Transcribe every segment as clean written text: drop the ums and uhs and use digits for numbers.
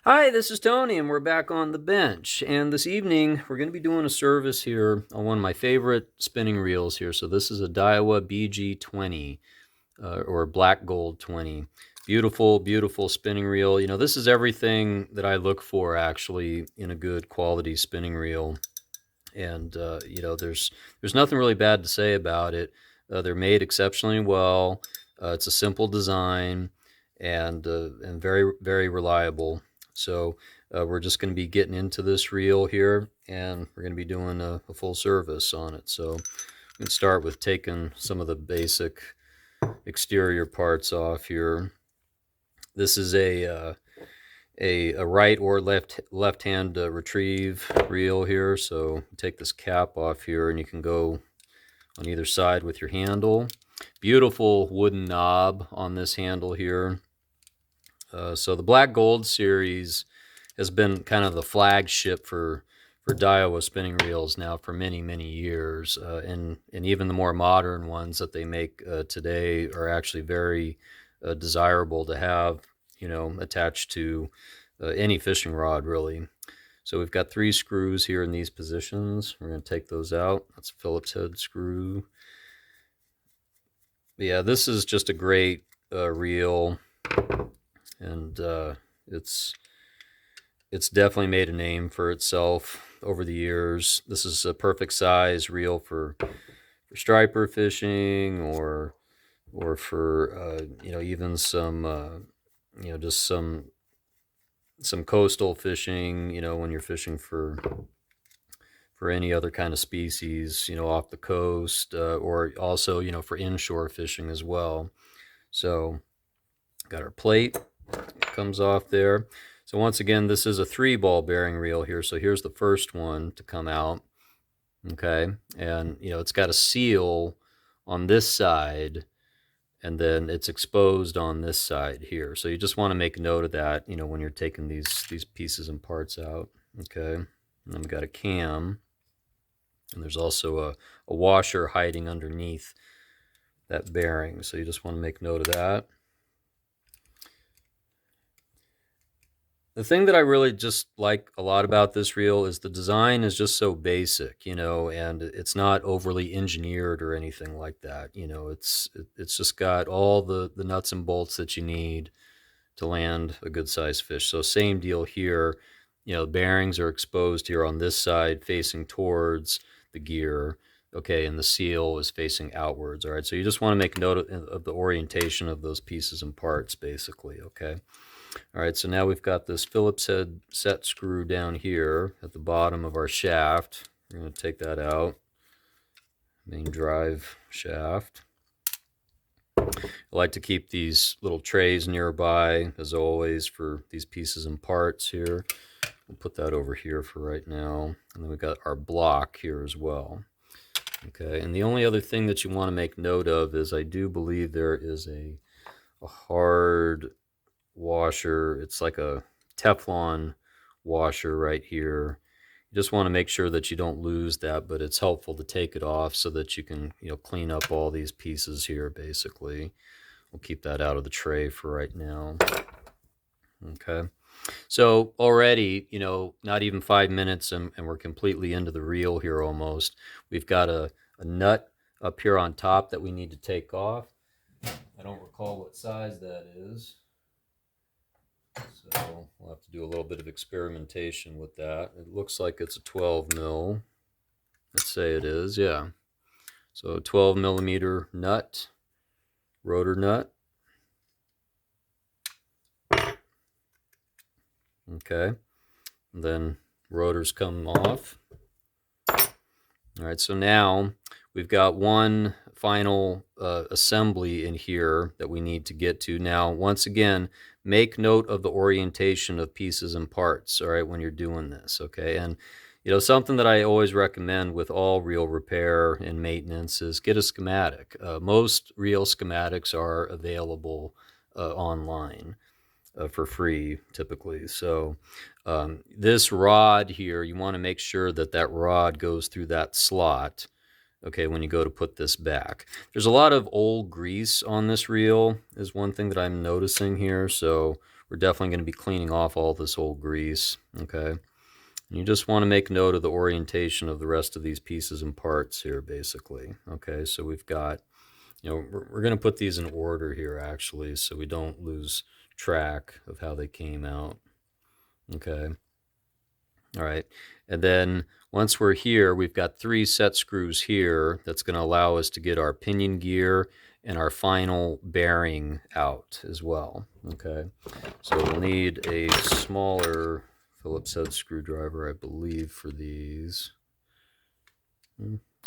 Hi, this is Tony, and we're back on the bench. And this evening, we're going to be doing a service here on one of my favorite spinning reels here. So this is a Daiwa BG-20 or Black Gold 20. Beautiful, beautiful spinning reel. You know, this is everything that I look for actually in a good quality spinning reel. And you know, there's nothing really bad to say about it. They're made exceptionally well. It's a simple design and very, very reliable. So we're just going to be getting into this reel here, and we're going to be doing a full service on it. So we can start with taking some of the basic exterior parts off here. This is a right or left hand retrieve reel here. So take this cap off here, and you can go on either side with your handle. Beautiful wooden knob on this handle here. So the Black Gold series has been kind of the flagship for Daiwa spinning reels now for many, many years. And even the more modern ones that they make today are actually very desirable to have, you know, attached to any fishing rod, really. So we've got 3 screws here in these positions. We're going to take those out. That's a Phillips head screw. But yeah, this is just a great reel, and it's definitely made a name for itself over the years. This is a perfect size reel for striper fishing, or for you know, even some you know, just some coastal fishing, you know, when you're fishing for any other kind of species, you know, off the coast, or also, you know, for inshore fishing as well. So got our plate, comes off there. So once again, this is a 3-ball bearing reel here. So here's the first one to come out. Okay. And, you know, it's got a seal on this side, and then it's exposed on this side here. So you just want to make note of that, you know, when you're taking these pieces and parts out. Okay. And then we got a cam, and there's also a washer hiding underneath that bearing. So you just want to make note of that. The thing that I really just like a lot about this reel is the design is just so basic, you know, and it's not overly engineered or anything like that. You know, it's just got all the nuts and bolts that you need to land a good sized fish. So same deal here. You know, bearings are exposed here on this side facing towards the gear. Okay, and the seal is facing outwards. All right, so you just want to make note of the orientation of those pieces and parts, basically. Okay. All right, so now we've got this Phillips head set screw down here at the bottom of our shaft. We're going to take that out. Main drive shaft. I like to keep these little trays nearby, as always, for these pieces and parts here. We'll put that over here for right now. And then we've got our block here as well. Okay, and the only other thing that you want to make note of is I do believe there is a hard washer. It's like a Teflon washer right here. You just want to make sure that you don't lose that, but it's helpful to take it off so that you can, you know, clean up all these pieces here, basically. We'll keep that out of the tray for right now. Okay. So already, you know, not even 5 minutes, and we're completely into the reel here almost. We've got a nut up here on top that we need to take off. I don't recall what size that is, so we'll have to do a little bit of experimentation with that. It looks like it's a 12 mil. Let's say it is, yeah. So 12 millimeter nut, rotor nut. Okay, and then rotors come off. All right, so now we've got one final assembly in here that we need to get to. Now, once again, make note of the orientation of pieces and parts, all right, when you're doing this, okay? And, you know, something that I always recommend with all reel repair and maintenance is get a schematic. Most reel schematics are available online for free, typically. So this rod here, you want to make sure that that rod goes through that slot, okay, when you go to put this back. There's a lot of old grease on this reel is one thing that I'm noticing here, so we're definitely going to be cleaning off all this old grease, okay? And you just want to make note of the orientation of the rest of these pieces and parts here, basically, okay? So we've got, we're going to put these in order here, actually, so we don't lose track of how they came out, okay? All right, and then once we're here, we've got 3 set screws here that's going to allow us to get our pinion gear and our final bearing out as well, okay? So we'll need a smaller Phillips head screwdriver, I believe, for these.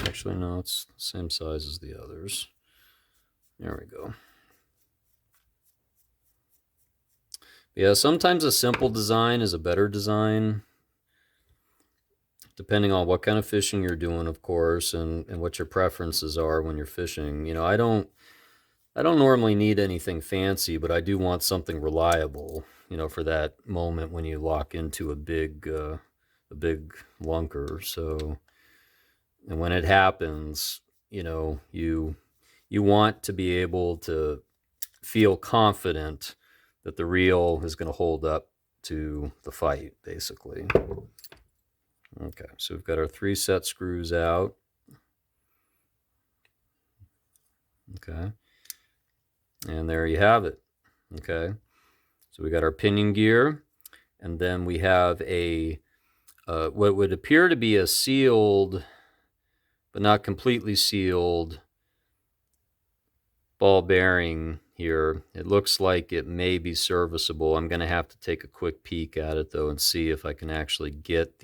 Actually, no, it's the same size as the others. There we go. Yeah, sometimes a simple design is a better design, depending on what kind of fishing you're doing, of course, and what your preferences are when you're fishing. I don't normally need anything fancy, but I do want something reliable, for that moment when you lock into a big lunker. So, and when it happens, you want to be able to feel confident that the reel is going to hold up to the fight, basically. Okay, so we've got our 3 set screws out. Okay, and there you have it. Okay, so we got our pinion gear, and then we have a what would appear to be a sealed, but not completely sealed, ball bearing here. It looks like it may be serviceable. I'm going to have to take a quick peek at it, though, and see if I can actually get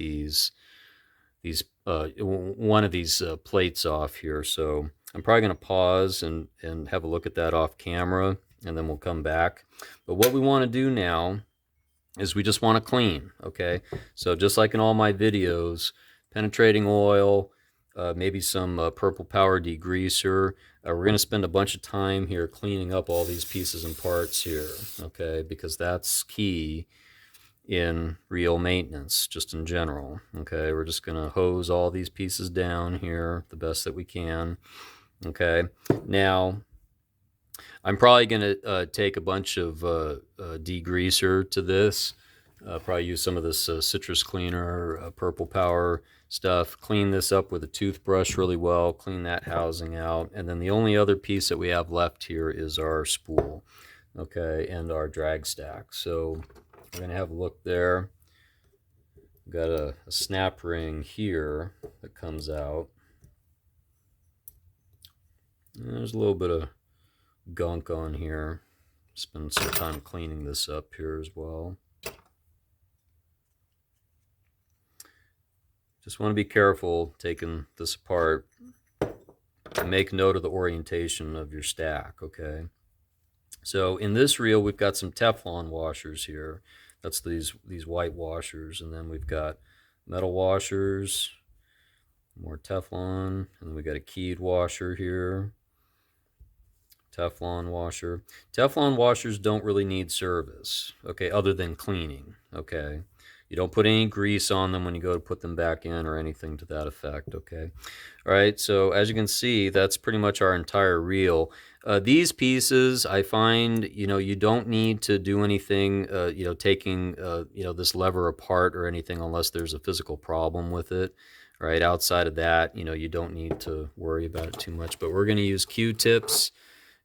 one of these plates off here. So I'm probably going to pause and have a look at that off camera, and then we'll come back. But what we want to do now is we just want to clean, okay? So just like in all my videos, penetrating oil, maybe some purple power degreaser. We're going to spend a bunch of time here cleaning up all these pieces and parts here, okay? Because that's key in reel maintenance, just in general, okay? We're just going to hose all these pieces down here the best that we can, okay? Now, I'm probably going to take a bunch of degreaser to this. Probably use some of this citrus cleaner, purple power stuff. Clean this up with a toothbrush really well. Clean that housing out. And then the only other piece that we have left here is our spool, okay, and our drag stack. So we're going to have a look there. We've got a snap ring here that comes out. And there's a little bit of gunk on here. Spend some time cleaning this up here as well. Just want to be careful taking this apart and make note of the orientation of your stack, okay? So in this reel, we've got some Teflon washers here. That's these white washers, and then we've got metal washers, more Teflon, and then we got a keyed washer here. Teflon washer. Teflon washers don't really need service, okay, other than cleaning, okay? You don't put any grease on them when you go to put them back in or anything to that effect, okay? All right, so as you can see, that's pretty much our entire reel. These pieces, I find, you don't need to do anything, taking, this lever apart or anything unless there's a physical problem with it, right? Outside of that, you don't need to worry about it too much, but we're going to use Q-tips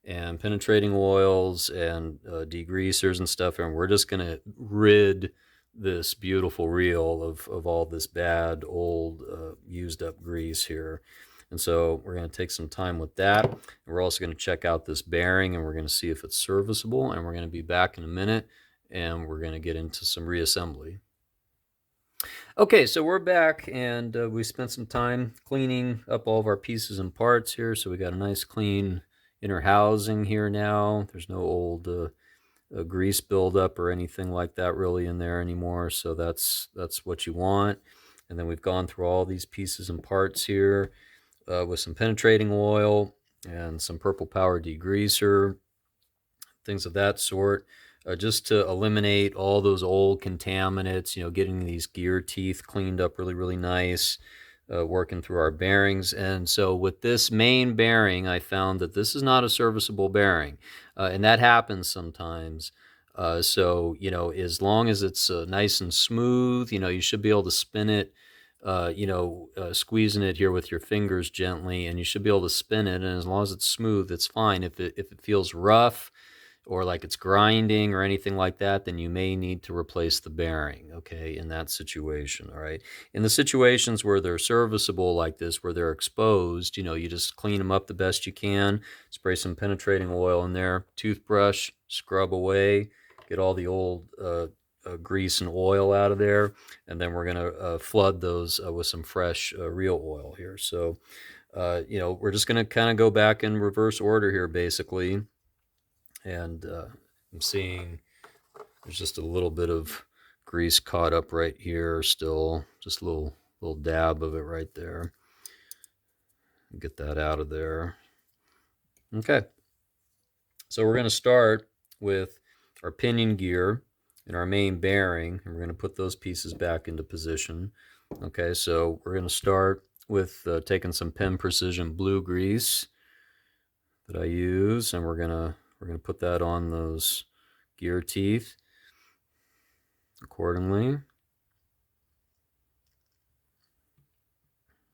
and penetrating oils and degreasers and stuff, and we're just going to rid this beautiful reel of all this bad old used up grease here. And so we're going to take some time with that. And we're also going to check out this bearing, and we're going to see if it's serviceable, and we're going to be back in a minute, and we're going to get into some reassembly. Okay, so we're back, and we spent some time cleaning up all of our pieces and parts here. So we got a nice clean inner housing here now. There's no old grease buildup or anything like that really in there anymore. So that's what you want. And then we've gone through all these pieces and parts here with some penetrating oil and some purple power degreaser, things of that sort, just to eliminate all those old contaminants, getting these gear teeth cleaned up really, really nice. Working through our bearings. And so with this main bearing, I found that this is not a serviceable bearing. And that happens sometimes. So, as long as it's nice and smooth, you should be able to spin it, squeezing it here with your fingers gently, and you should be able to spin it. And as long as it's smooth, it's fine. If it feels rough, or like it's grinding or anything like that, then you may need to replace the bearing, okay, in that situation, all right? In the situations where they're serviceable like this, where they're exposed, you just clean them up the best you can, spray some penetrating oil in there, toothbrush, scrub away, get all the old grease and oil out of there, and then we're going to flood those with some fresh reel oil here. So, we're just going to kind of go back in reverse order here, basically. And I'm seeing there's just a little bit of grease caught up right here still, just a little dab of it right there. Get that out of there. Okay, so we're going to start with our pinion gear and our main bearing, and we're going to put those pieces back into position. Okay, so we're going to start with taking some Penn Precision blue grease that I use, and we're gonna put that on those gear teeth accordingly.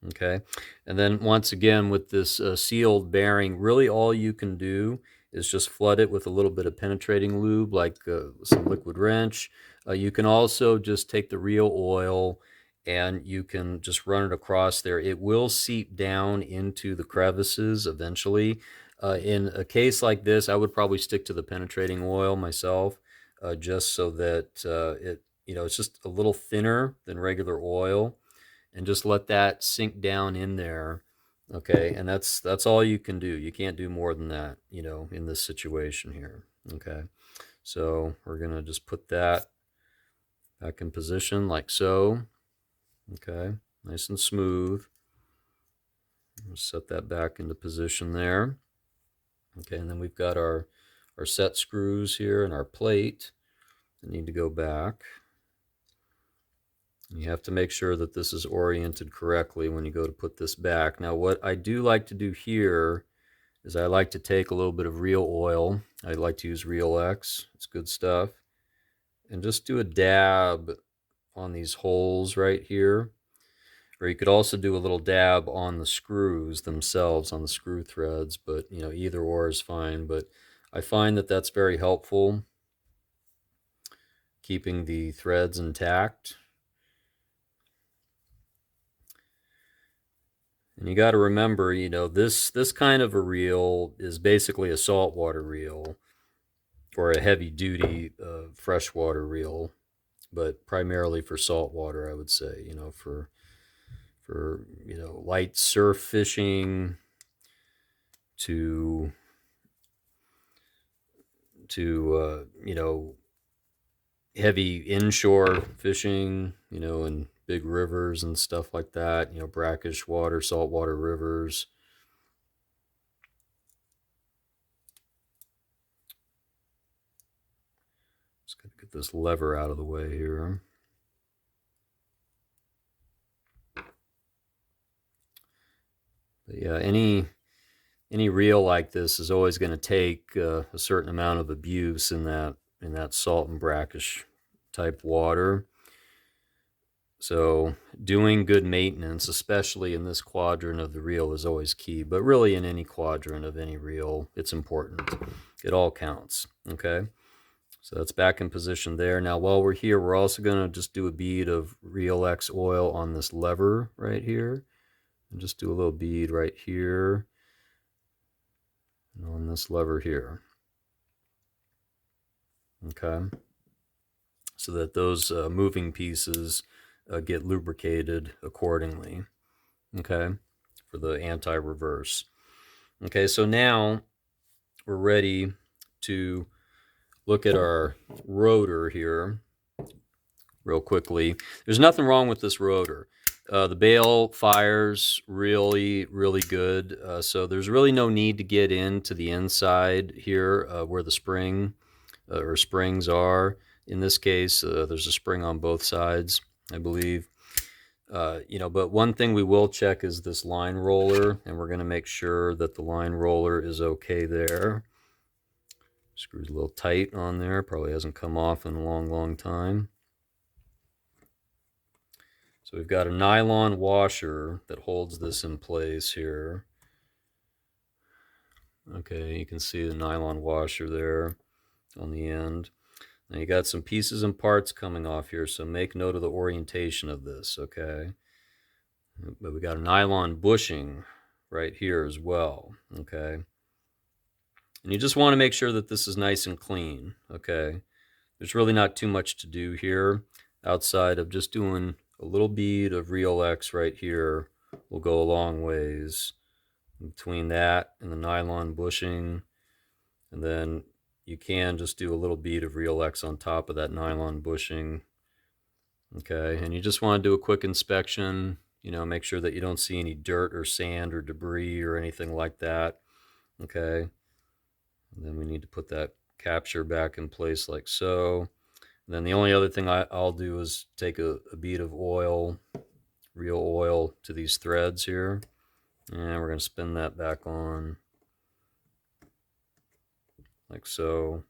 Okay, and then once again with this sealed bearing, really all you can do is just flood it with a little bit of penetrating lube, like some liquid wrench. You can also just take the reel oil and you can just run it across there. It will seep down into the crevices eventually. In a case like this, I would probably stick to the penetrating oil myself, just so that it's just a little thinner than regular oil, and just let that sink down in there. Okay, and that's all you can do. You can't do more than that, in this situation here. Okay, so we're gonna just put that back in position like so. Okay, nice and smooth. We'll set that back into position there. Okay, and then we've got our set screws here and our plate that need to go back. You have to make sure that this is oriented correctly when you go to put this back. Now, what I do like to do here is I like to take a little bit of reel oil. I like to use Reel X. It's good stuff. And just do a dab on these holes right here. Or you could also do a little dab on the screws themselves, on the screw threads. But, either or is fine. But I find that that's very helpful, keeping the threads intact. And you got to remember, this kind of a reel is basically a saltwater reel, or a heavy-duty freshwater reel, but primarily for saltwater, I would say. For light surf fishing to heavy inshore fishing, in big rivers and stuff like that, brackish water, saltwater rivers. Just got to get this lever out of the way here. But yeah, any reel like this is always going to take a certain amount of abuse in that salt and brackish type water. So doing good maintenance, especially in this quadrant of the reel, is always key. But really in any quadrant of any reel, it's important. It all counts. Okay, so that's back in position there. Now while we're here, we're also going to just do a bead of Reel X oil on this lever right here. And just do a little bead right here and on this lever here. Okay, so that those moving pieces get lubricated accordingly. Okay, for the anti-reverse. Okay, so now we're ready to look at our rotor here real quickly. There's nothing wrong with this rotor. The bail fires really, really good. So there's really no need to get into the inside here where the spring or springs are. In this case, there's a spring on both sides, I believe. But one thing we will check is this line roller, and we're going to make sure that the line roller is okay there. Screw's a little tight on there, probably hasn't come off in a long time. So we've got a nylon washer that holds this in place here. Okay, you can see the nylon washer there on the end. Now you got some pieces and parts coming off here, so make note of the orientation of this, okay? But we got a nylon bushing right here as well, okay? And you just want to make sure that this is nice and clean, okay? There's really not too much to do here outside of just doing a little bead of Real X right here will go a long ways. Between that and the nylon bushing, and then you can just do a little bead of Real X on top of that nylon bushing. Okay, and you just want to do a quick inspection, you know, make sure that you don't see any dirt or sand or debris or anything like that. Okay, and then we need to put that capture back in place like so. And then the only other thing I'll do is take a bead of oil, real oil, to these threads here. And we're going to spin that back on like so.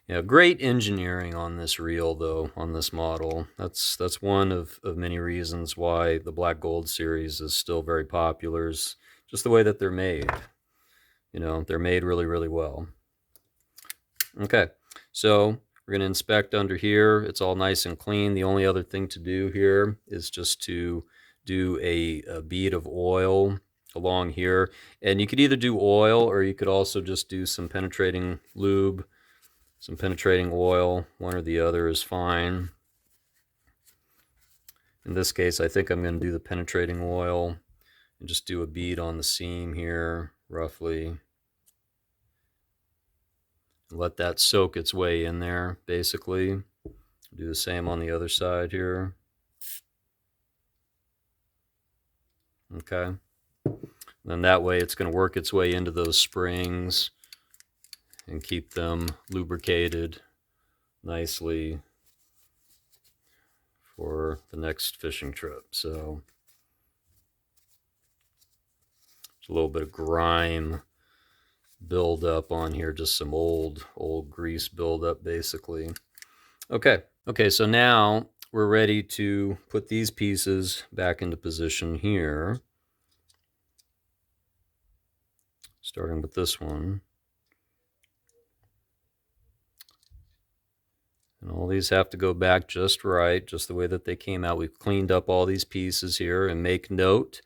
Yeah, great engineering on this reel, though, on this model. That's one of many reasons why the Black Gold series is still very popular, is just the way that they're made. You know, they're made really well. Okay, so we're going to inspect under here. It's all nice and clean. The only other thing to do here is just to do a bead of oil along here. And you could either do oil, or you could also just do some penetrating lube, some penetrating oil. One or the other is fine. In this case, I think I'm going to do the penetrating oil and just do a bead on the seam here, roughly. Let that soak its way in there, basically. Do the same on the other side here. Okay. Then that way it's going to work its way into those springs and keep them lubricated nicely for the next fishing trip. So there's a little bit of grime build up on here, just some old grease buildup, basically. Okay, so now we're ready to put these pieces back into position here, starting with this one. And all these have to go back just right, just the way that they came out. We've cleaned up all these pieces here, and make note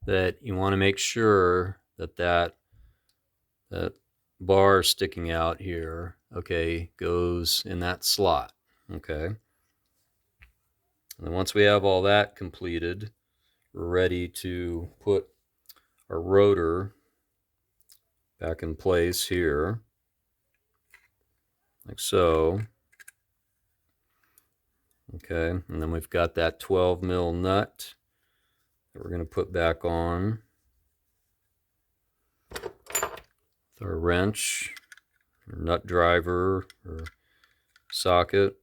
that you want to make sure that that bar sticking out here, okay, goes in that slot, okay? And then once we have all that completed, we're ready to put our rotor back in place here, like so. Okay, and then we've got that 12 mil nut that we're going to put back on with our wrench, or nut driver, or socket,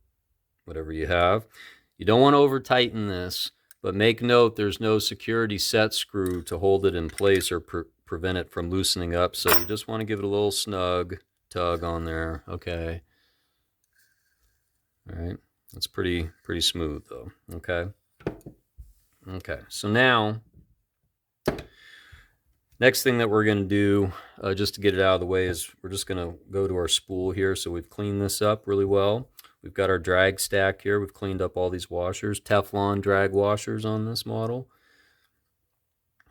whatever you have. You don't want to over tighten this, but make note there's no security set screw to hold it in place or prevent it from loosening up, so you just want to give it a little snug tug on there. Okay, all right, that's pretty smooth though. Okay, so now next thing that we're going to do, just to get it out of the way, is we're just going to go to our spool here. So we've cleaned this up really well. We've got our drag stack here. We've cleaned up all these washers, Teflon drag washers on this model.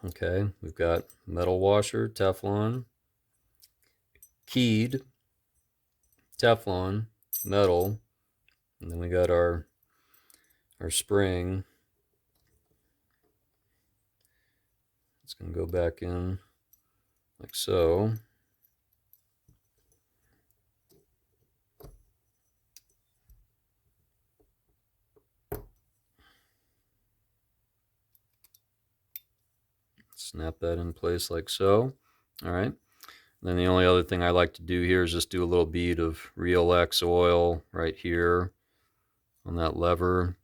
Okay, we've got metal washer, Teflon, keyed, Teflon, metal, and then we got our spring. It's going to go back in like so. Snap that in place like so. All right. And then the only other thing I like to do here is just do a little bead of Real X oil right here on that lever.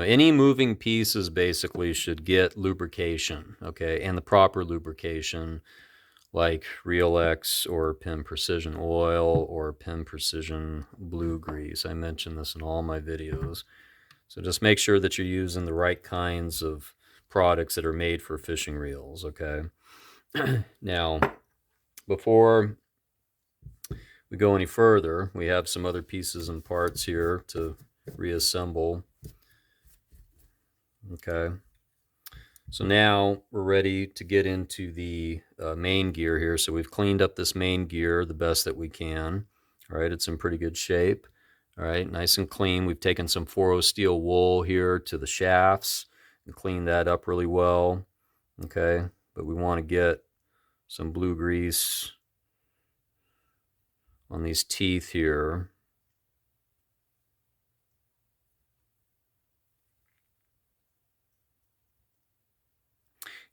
any moving pieces basically should get lubrication, okay, and the proper lubrication, like Real X or Pim Precision Oil or Pim Precision Blue Grease. I mention this in all my videos. So just make sure that you're using the right kinds of products that are made for fishing reels, okay? Now, before we go any further, we have some other pieces and parts here to reassemble, okay? So now we're ready to get into the main gear here. So we've cleaned up this main gear the best that we can. All right, it's in pretty good shape. All right, nice and clean. We've taken some 4-0 steel wool here to the shafts and cleaned that up really well. Okay, but we want to get some blue grease on these teeth here.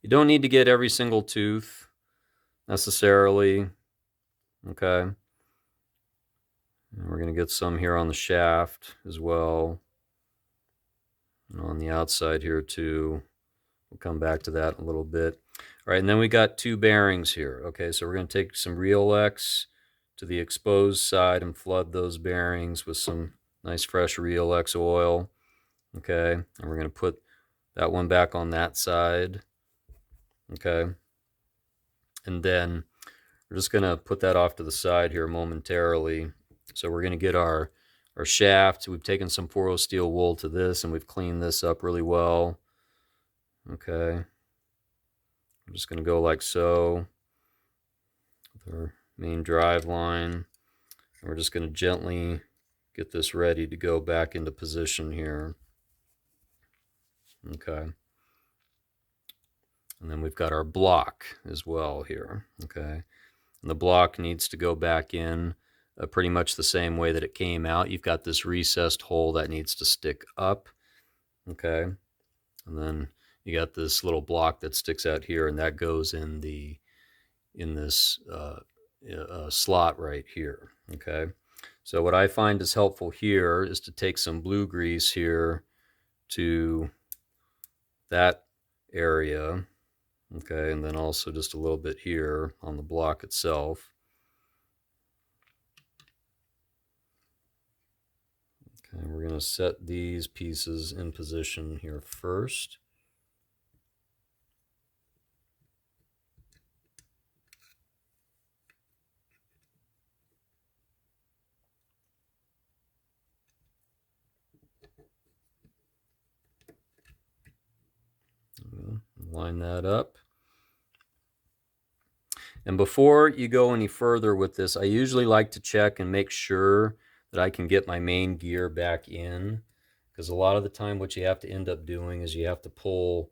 You don't need to get every single tooth necessarily. Okay. And we're going to get some here on the shaft as well. And on the outside here too. We'll come back to that in a little bit. All right, and then we got 2 bearings here. Okay, so we're going to take some Real X to the exposed side and flood those bearings with some nice fresh Real X oil. Okay, and we're going to put that one back on that side. Okay, and then we're just going to put that off to the side here momentarily. So we're going to get our shaft. We've taken some 4-0 steel wool to this, and we've cleaned this up really well. Okay, I'm just going to go like so with our main drive line. And we're just going to gently get this ready to go back into position here. Okay. And then we've got our block as well here. Okay. And the block needs to go back in pretty much the same way that it came out. You've got this recessed hole that needs to stick up. Okay. And then you got this little block that sticks out here, and that goes in this slot right here. Okay. So what I find is helpful here is to take some blue grease here to that area. Okay, and then also just a little bit here on the block itself. Okay, we're going to set these pieces in position here first. Line that up. And before you go any further with this, I usually like to check and make sure that I can get my main gear back in, because a lot of the time what you have to end up doing is you have to pull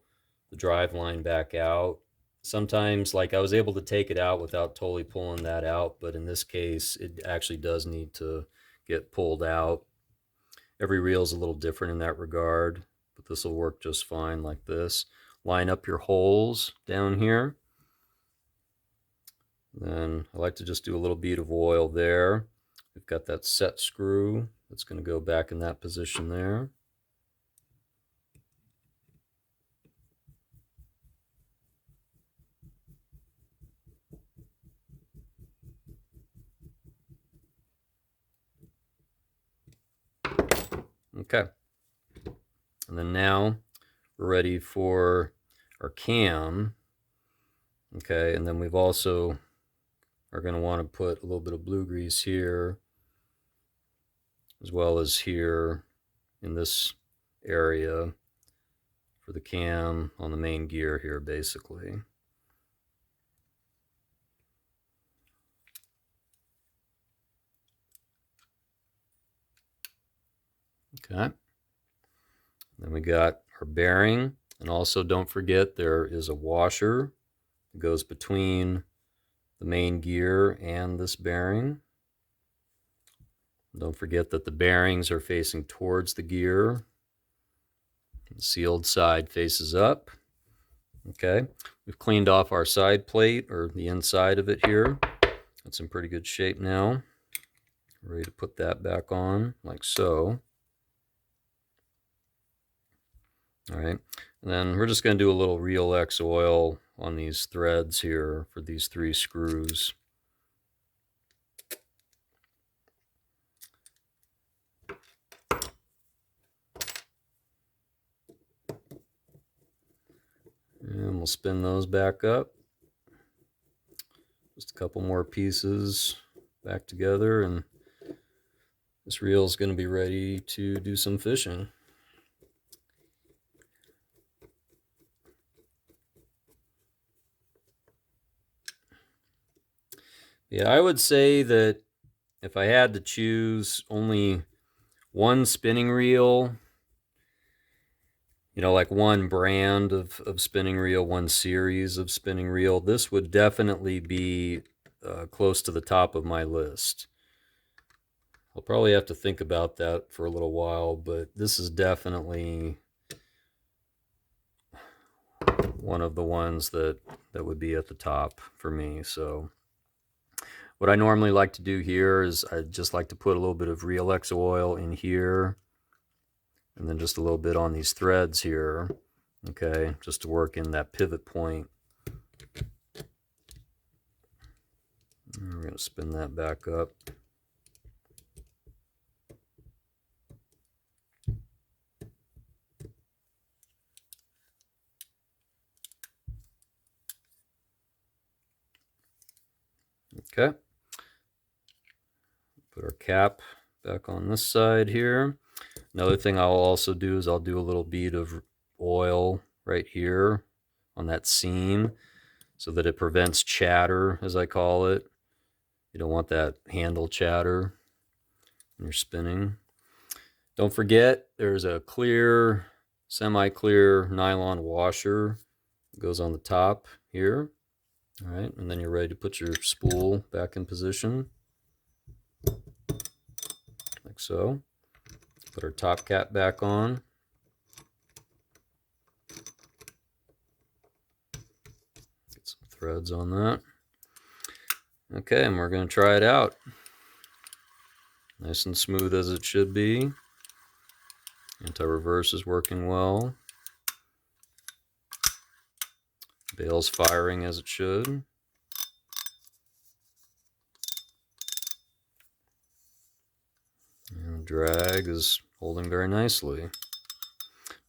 the drive line back out. Sometimes, like, I was able to take it out without totally pulling that out, but in this case it actually does need to get pulled out. Every reel is a little different in that regard, but this will work just fine like this. Line up your holes down here. Then I like to just do a little bead of oil there. We've got that set screw that's going to go back in that position there. Okay. And then now we're ready for our cam. Okay, and then we've also are going to want to put a little bit of blue grease here, as well as here in this area for the cam on the main gear here, basically. Okay. Then we got our bearing, and also don't forget there is a washer that goes between the main gear and this bearing. Don't forget that the bearings are facing towards the gear. The sealed side faces up. Okay, we've cleaned off our side plate, or the inside of it here. It's in pretty good shape now. Ready to put that back on like so. All right, and then we're just going to do a little Real X oil on these threads here for these 3 screws. And we'll spin those back up. Just a couple more pieces back together, and this reel is going to be ready to do some fishing. Yeah, I would say that if I had to choose only one spinning reel, you know, like one brand of spinning reel, one series of spinning reel, this would definitely be close to the top of my list. I'll probably have to think about that for a little while, but this is definitely one of the ones that would be at the top for me. So what I normally like to do here is I just like to put a little bit of Real X oil in here, and then just a little bit on these threads here, okay, just to work in that pivot point. And we're going to spin that back up. Okay. Put our cap back on this side here. Another thing I'll also do is I'll do a little bead of oil right here on that seam so that it prevents chatter, as I call it. You don't want that handle chatter when you're spinning. Don't forget, there's a clear, semi-clear nylon washer that goes on the top here. All right, and then you're ready to put your spool back in position, like so. Put our top cap back on. Get some threads on that. Okay, and we're going to try it out. Nice and smooth as it should be. Anti-reverse is working well. Bail's firing as it should. And the drag is holding very nicely.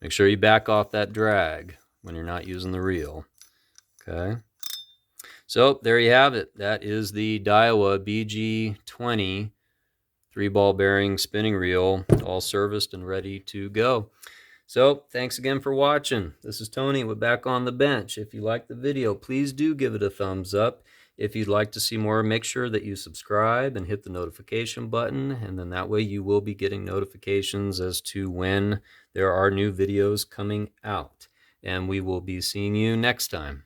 Make sure you back off that drag when you're not using the reel. Okay. So there you have it. That is the Daiwa BG-20 3-ball bearing spinning reel, all serviced and ready to go. So thanks again for watching. This is Tony with Back on the Bench. If you liked the video, please do give it a thumbs up. If you'd like to see more, make sure that you subscribe and hit the notification button, and then that way you will be getting notifications as to when there are new videos coming out. And we will be seeing you next time.